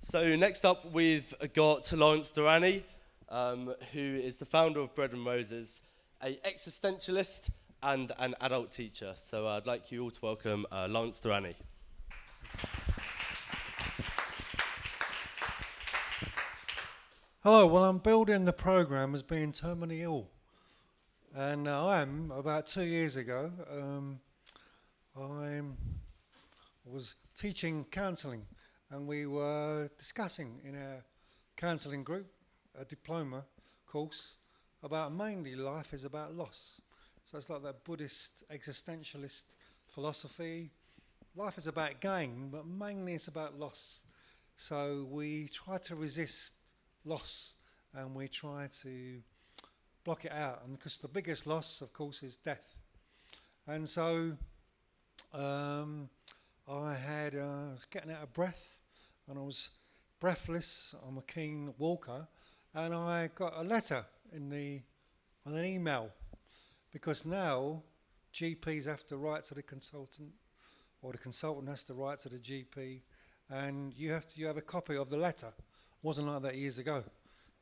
So next up we've got Lawrence Darani, who is the founder of Bread and Roses, an existentialist and an adult teacher. So I'd like you all to welcome Lawrence Darani. Hello, well I'm building the programme as being terminally ill. And about 2 years ago, I was teaching counselling, and we were discussing in our counselling group, a diploma course, about mainly life is about loss. So it's like that Buddhist existentialist philosophy. Life is about gain, but mainly it's about loss. So we try to resist loss, and we try to block it out, and because the biggest loss, of course, is death. And so I was getting out of breath, and I was breathless. I'm a keen walker, and I got a letter on an email, because now GPs have to write to the consultant, or the consultant has to write to the GP, and you have a copy of the letter. It wasn't like that years ago.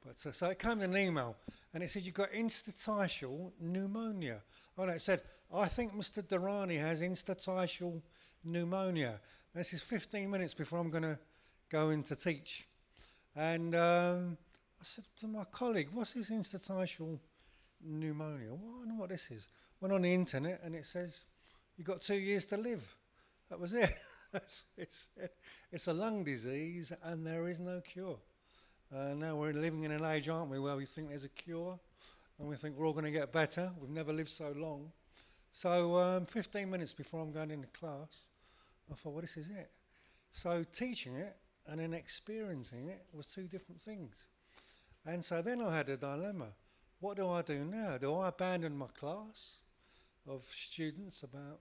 But so it came in an email, and it said you've got interstitial pneumonia. Oh no, it said, I think Mr. Darani has interstitial pneumonia. This is 15 minutes before I'm going to go in to teach. And I said to my colleague, what's this interstitial pneumonia? Well, I don't know what this is. Went on the internet, and it says, you've got 2 years to live. That was it. It's a lung disease, and there is no cure. Now we're living in an age, aren't we, where we think there's a cure, and we think we're all going to get better. We've never lived so long. So 15 minutes before I'm going into class, I thought, well, this is it. So teaching it and then experiencing it was two different things. And so then I had a dilemma. What do I do now? Do I abandon my class of students, about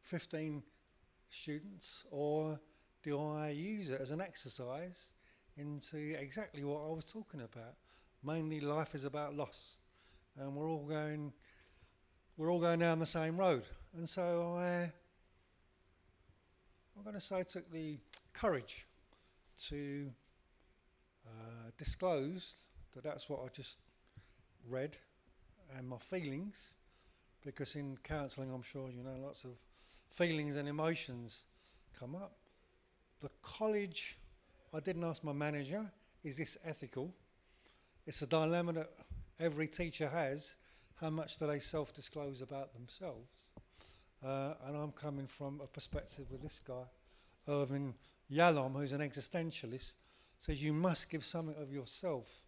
15 students, or do I use it as an exercise into exactly what I was talking about? Mainly life is about loss, and we're all going down the same road. And so I'm going to say I took the courage to disclose that that's what I just read, and my feelings, because in counselling, I'm sure you know, lots of feelings and emotions come up. The college, I didn't ask my manager, is this ethical? It's a dilemma that every teacher has. How much do they self-disclose about themselves? And I'm coming from a perspective with this guy, Irvin Yalom, who's an existentialist, says you must give something of yourself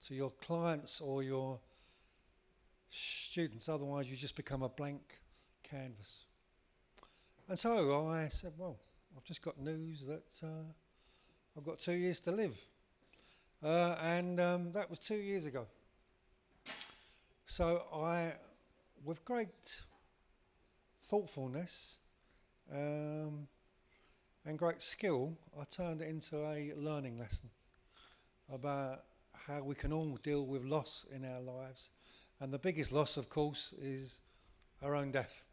to your clients or your students, otherwise you just become a blank canvas. And so I said, well, I've just got news that I've got 2 years to live. And that was 2 years ago. So with great thoughtfulness and great skill, I turned it into a learning lesson about how we can all deal with loss in our lives. And the biggest loss, of course, is our own death.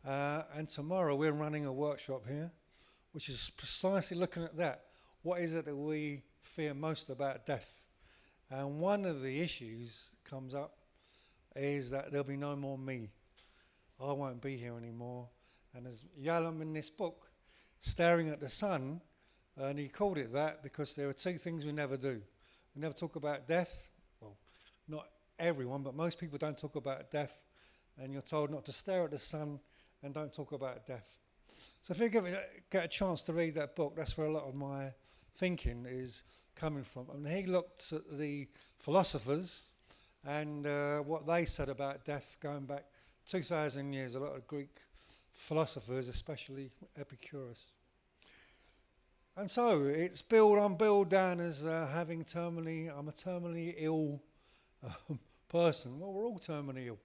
And tomorrow we're running a workshop here, which is precisely looking at that. What is it that we fear most about death? And one of the issues comes up is that there'll be no more me. I won't be here anymore. And there's Yalom in this book, staring at the sun, and he called it that because there are two things we never do. We never talk about death. Well, not everyone, but most people don't talk about death. And you're told not to stare at the sun and don't talk about death. So if you get a chance to read that book, that's where a lot of my thinking is coming from. And he looked at the philosophers and what they said about death going back 2,000 years, a lot of Greek philosophers, especially Epicurus. And so it's I'm billed down as I'm a terminally ill person. Well, we're all terminally ill.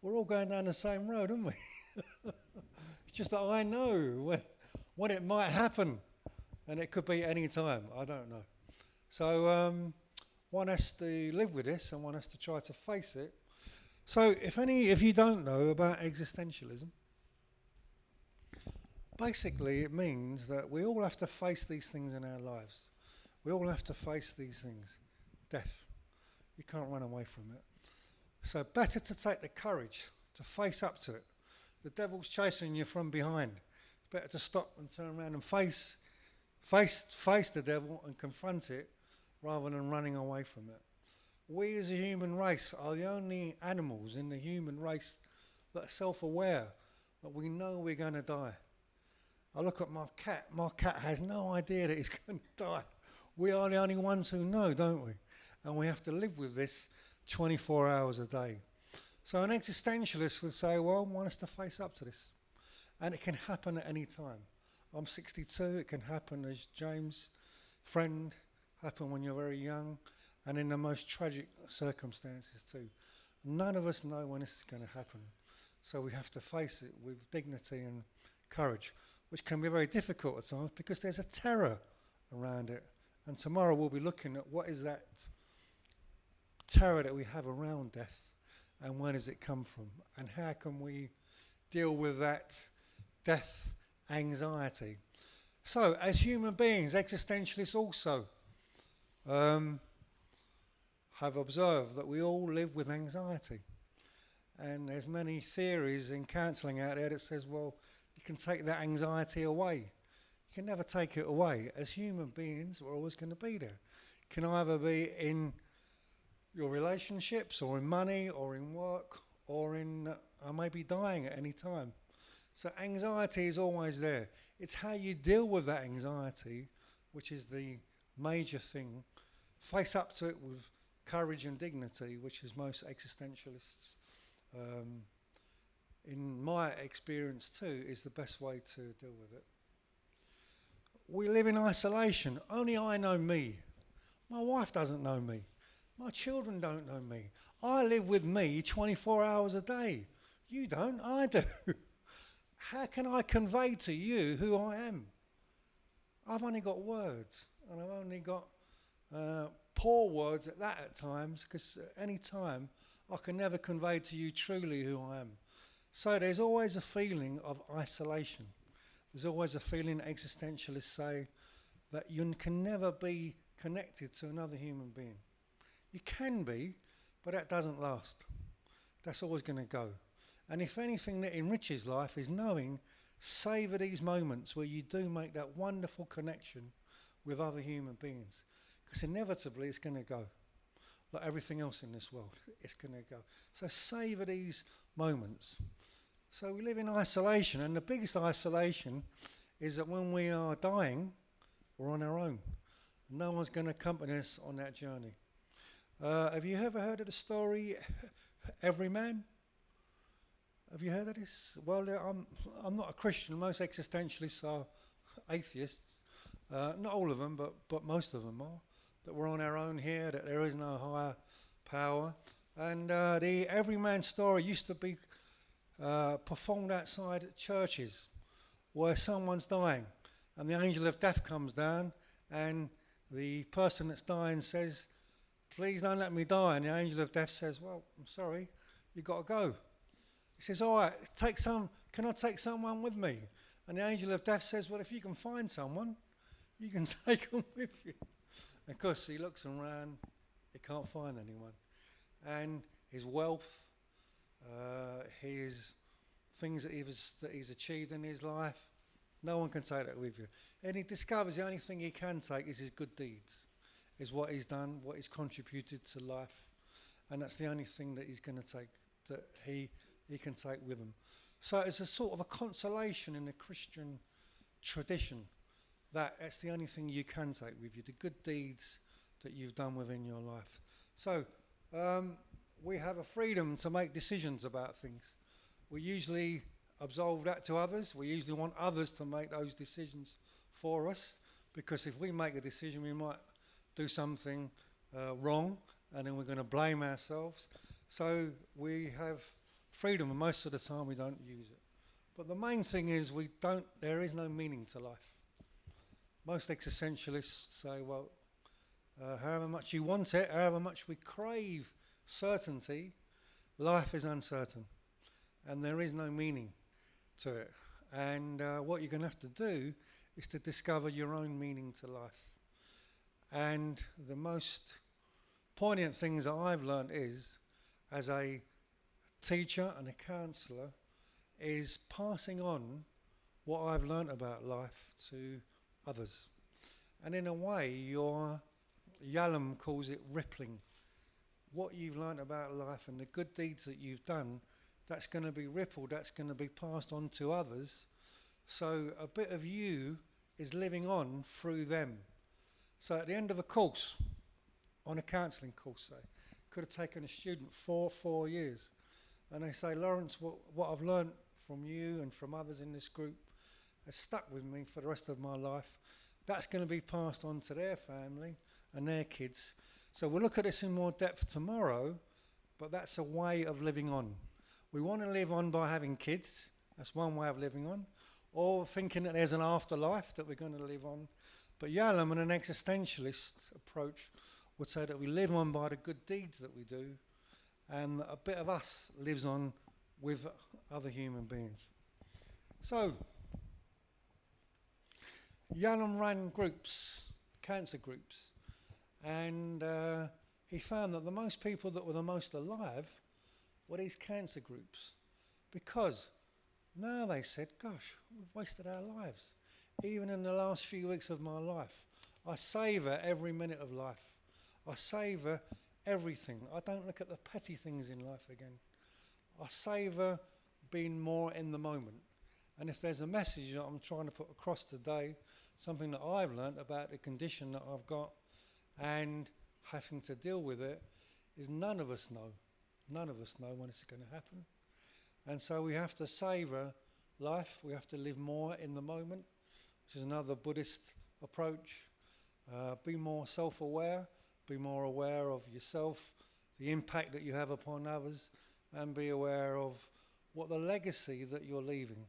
We're all going down the same road, aren't we? It's just that I know when it might happen, and it could be any time. I don't know. So one has to live with this, and one has to try to face it. So if you don't know about existentialism, basically it means that we all have to face these things in our lives. We all have to face these things. Death. You can't run away from it. So better to take the courage to face up to it. The devil's chasing you from behind. It's better to stop and turn around and face the devil and confront it rather than running away from it. We as a human race are the only animals in the human race that are self-aware that we know we're going to die. I look at my cat. My cat has no idea that he's going to die. We are the only ones who know, don't we? And we have to live with this 24 hours a day. So an existentialist would say, well, I want us to face up to this. And it can happen at any time. I'm 62. It can happen, as James' friend, happen when you're very young and in the most tragic circumstances too. None of us know when this is going to happen. So we have to face it with dignity and courage, which can be very difficult at times because there's a terror around it. And tomorrow we'll be looking at what is that terror that we have around death and where does it come from and how can we deal with that death anxiety. So as human beings, existentialists also have observed that we all live with anxiety. And there's many theories in counselling out there that says, well, you can take that anxiety away. You can never take it away. As human beings, we're always going to be there. It can either be in your relationships or in money or in work or in maybe dying at any time. So anxiety is always there. It's how you deal with that anxiety, which is the major thing. Face up to it with courage and dignity, which is most existentialists, in my experience too, is the best way to deal with it. We live in isolation. Only I know me. My wife doesn't know me. My children don't know me. I live with me 24 hours a day. You don't, I do. How can I convey to you who I am? I've only got words, and I've only got poor words at that at times, because at any time I can never convey to you truly who I am. So there's always a feeling of isolation. There's always a feeling, existentialists say, that you can never be connected to another human being. You can be, but that doesn't last. That's always going to go. And if anything that enriches life is knowing, savour these moments where you do make that wonderful connection with other human beings. Because inevitably it's going to go. Like everything else in this world, it's going to go. So savour these moments. So we live in isolation, and the biggest isolation is that when we are dying, we're on our own. No one's going to accompany us on that journey. Have you ever heard of the story Every Man? Have you heard of this? Well, I'm not a Christian. Most existentialists are atheists. Not all of them, but most of them are. That we're on our own here, that there is no higher power. And the Every Man story used to be performed outside churches where someone's dying and the angel of death comes down and the person that's dying says, please don't let me die. And the angel of death says, well, I'm sorry, you've got to go. He says, all right, can I take someone with me? And the angel of death says, well, if you can find someone, you can take them with you. And of course, he looks around, he can't find anyone. And his wealth, his things that he's achieved in his life, no one can take that with you. And he discovers the only thing he can take is his good deeds, is what he's done, what he's contributed to life. And that's the only thing that he's going to take, that he can take with him. So it's a sort of a consolation in the Christian tradition that that's the only thing you can take with you, the good deeds that you've done within your life. So we have a freedom to make decisions about things. We usually absolve that to others. We usually want others to make those decisions for us, because if we make a decision, we might do something wrong, and then we're going to blame ourselves. So we have freedom, and most of the time we don't use it. But the main thing is there is no meaning to life. Most existentialists say, well, however much you want it, however much we crave certainty, life is uncertain. And there is no meaning to it. And what you're going to have to do is to discover your own meaning to life. And the most poignant things that I've learned is, as a teacher and a counsellor, is passing on what I've learnt about life to others. And in a way, your Yalom calls it rippling. What you've learnt about life and the good deeds that you've done, that's going to be rippled, that's going to be passed on to others. So a bit of you is living on through them. So at the end of a course, on a counselling course, say, could have taken a student four years, and they say, Lawrence, what I've learnt from you and from others in this group has stuck with me for the rest of my life. That's going to be passed on to their family and their kids. So we'll look at this in more depth tomorrow, but that's a way of living on. We want to live on by having kids. That's one way of living on. Or thinking that there's an afterlife that we're going to live on. But Yalom and an existentialist approach would say that we live on by the good deeds that we do, and a bit of us lives on with other human beings. So, Yalom ran groups, cancer groups, and he found that the most people that were the most alive were these cancer groups, because now they said, gosh, we've wasted our lives. Even in the last few weeks of my life, I savour every minute of life. I savour everything. I don't look at the petty things in life again. I savour being more in the moment. And if there's a message that I'm trying to put across today, something that I've learnt about the condition that I've got and having to deal with it, is none of us know. None of us know when it's going to happen. And so we have to savour life. We have to live more in the moment, which is another Buddhist approach. Be more self-aware. Be more aware of yourself, the impact that you have upon others, and be aware of what the legacy that you're leaving.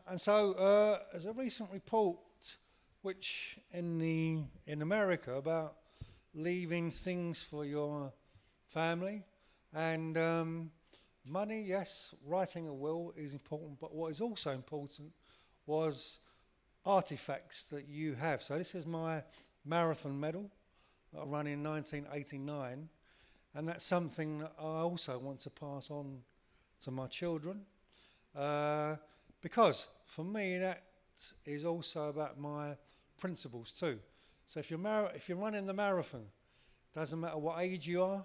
And so, as a recent report, which in America about leaving things for your family and money, yes, writing a will is important, but what is also important was artifacts that you have. So this is my marathon medal that I ran in 1989, and that's something that I also want to pass on to my children, because for me that is also about my principles too. So if you're running the marathon, doesn't matter what age you are,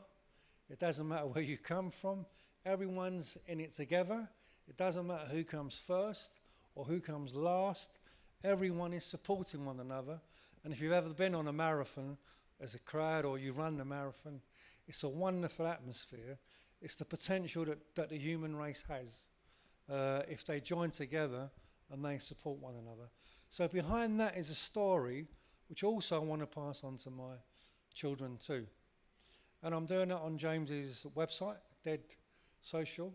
it doesn't matter where you come from, everyone's in it together. It doesn't matter who comes first or who comes last, everyone is supporting one another. And if you've ever been on a marathon as a crowd, or you run the marathon, it's a wonderful atmosphere. It's the potential that the human race has if they join together and they support one another. So behind that is a story which also I want to pass on to my children too. And I'm doing it on James's website, Dead Social,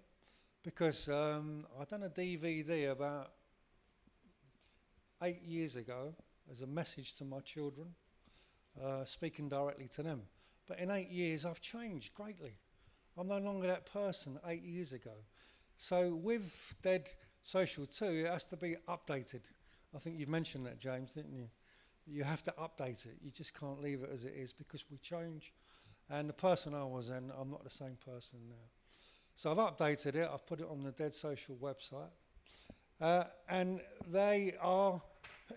because I've done a DVD about 8 years ago as a message to my children, speaking directly to them. But in 8 years, I've changed greatly. I'm no longer that person 8 years ago. So with Dead Social 2, it has to be updated. I think you've mentioned that, James, didn't you? You have to update it. You just can't leave it as it is, because we change. And the person I was then, I'm not the same person now. So I've updated it. I've put it on the Dead Social website. And they are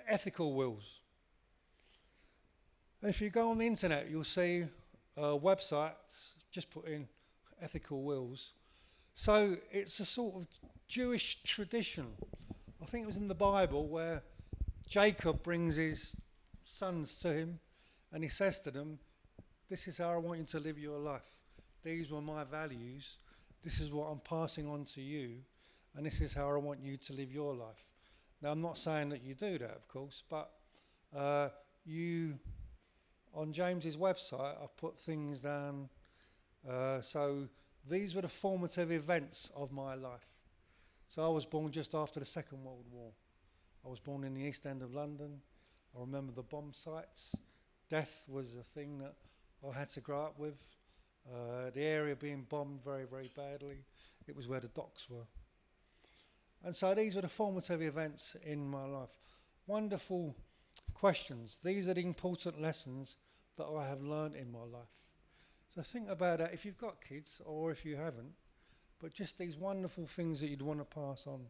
ethical wills. And if you go on the internet, you'll see websites, just put in ethical wills. So it's a sort of Jewish tradition. I think it was in the Bible where Jacob brings his sons to him and he says to them, this is how I want you to live your life. These were my values. This is what I'm passing on to you. And this is how I want you to live your life. Now, I'm not saying that you do that, of course, but on James's website, I've put things down. So these were the formative events of my life. So I was born just after the Second World War. I was born in the East End of London. I remember the bomb sites. Death was a thing that I had to grow up with. The area being bombed very, very badly. It was where the docks were. And so these were the formative events in my life. Wonderful questions. These are the important lessons that I have learned in my life. So think about that if you've got kids or if you haven't, but just these wonderful things that you'd want to pass on.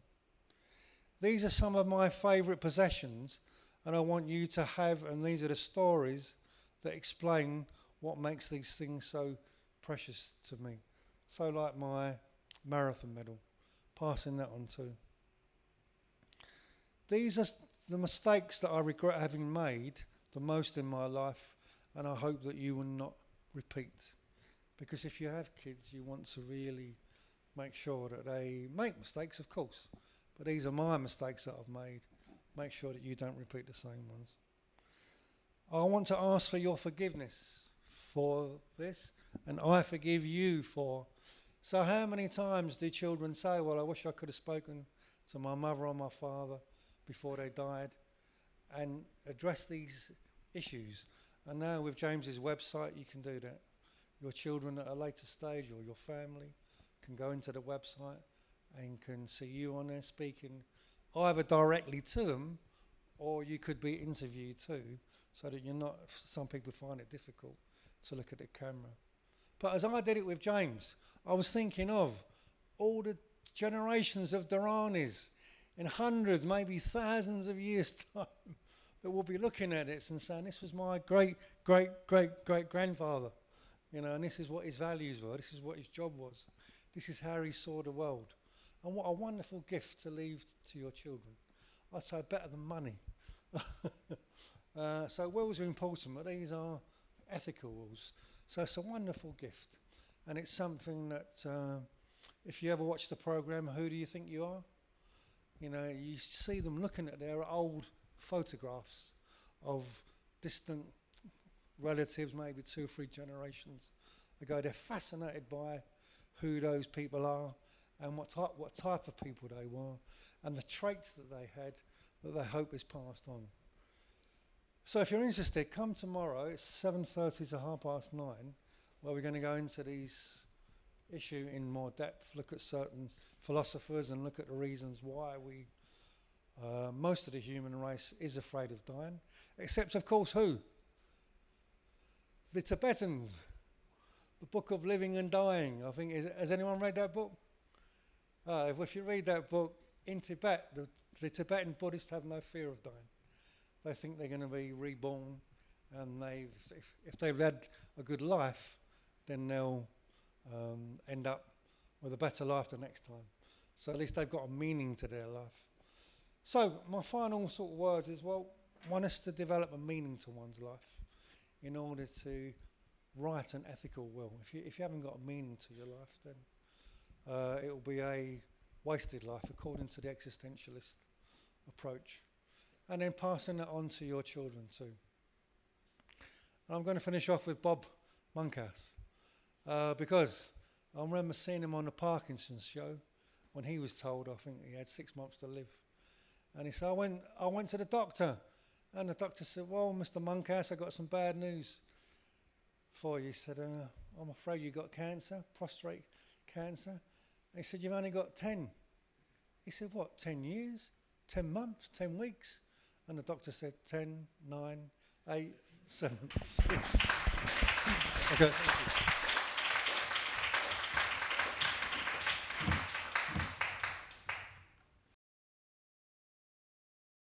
These are some of my favourite possessions, and I want you to have, and these are the stories that explain what makes these things so precious to me. So like my marathon medal, passing that on too. These are the mistakes that I regret having made the most in my life, and I hope that you will not repeat. Because if you have kids, you want to really make sure that they make mistakes, of course, but these are my mistakes that I've made. Make sure that you don't repeat the same ones. I want to ask for your forgiveness for this, and I forgive you for. So how many times do children say, well, I wish I could have spoken to my mother or my father before they died, and address these issues? And now with James's website, you can do that. Your children at a later stage, or your family, can go into the website and can see you on there speaking either directly to them, or you could be interviewed too, so that you're not, some people find it difficult to look at the camera. But as I did it with James, I was thinking of all the generations of Daranis in hundreds, maybe thousands of years' time that will be looking at this and saying, this was my great-great-great-great-grandfather, you know, and this is what his values were, this is what his job was, this is how he saw the world. And what a wonderful gift to leave to your children. I'd say better than money. So wills are important, but these are ethical wills. So it's a wonderful gift. And it's something that, if you ever watch the programme, Who Do You Think You Are? You know, you see them looking at their old photographs of distant relatives, maybe 2 or 3 generations ago. They're fascinated by who those people are and what type of people they were, and the traits that they had that they hope is passed on. So if you're interested, come tomorrow. It's 7:30 to 9:30, where we're going to go into these issues in more depth, look at certain philosophers and look at the reasons why most of the human race is afraid of dying, except of course who? The Tibetans. The Book of Living and Dying. I think, has anyone read that book? If you read that book, in Tibet, the Tibetan Buddhists have no fear of dying. They think they're going to be reborn, and if they've had a good life, then they'll end up with a better life the next time. So at least they've got a meaning to their life. So my final sort of words is, well, one is to develop a meaning to one's life in order to write an ethical will. If you haven't got a meaning to your life, then it will be a wasted life, according to the existentialist approach. And then passing that on to your children too. And I'm going to finish off with Bob Monkhouse, because I remember seeing him on the Parkinson's show when he was told, I think he had 6 months to live. And he said, I went to the doctor, and the doctor said, well, Mr. Monkhouse, I've got some bad news for you. He said, I'm afraid you got cancer, prostate cancer. And he said, you've only got 10. He said, what, 10 years, 10 months, 10 weeks? And the doctor said, 10, 9, 8, 7, 6. Okay.